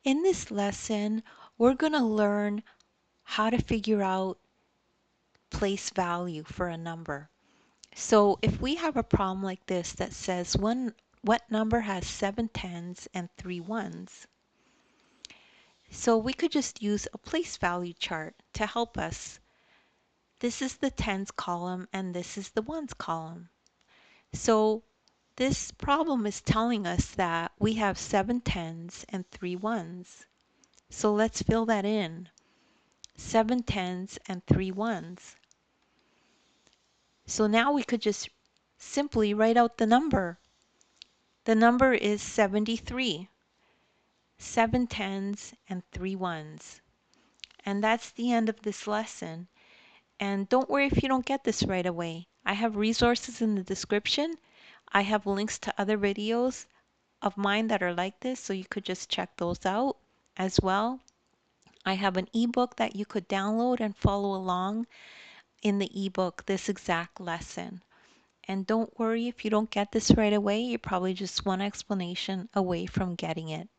In this lesson, we're going to learn how to figure out place value for a number. So if we have a problem like this that says what number has 7 tens and 3 ones? So we could just use a place value chart to help us. This is the tens column and this is the ones column. So this problem is telling us that we have 7 tens and 3 ones. So let's fill that in. 7 tens and 3 ones. So now we could just simply write out the number. The number is 73. 7 tens and 3 ones. And that's the end of this lesson. And don't worry if you don't get this right away. I have resources in the description. I have links to other videos of mine that are like this, so you could just check those out as well. I have an ebook that you could download and follow along in the ebook this exact lesson. And don't worry if you don't get this right away, you're probably just one explanation away from getting it.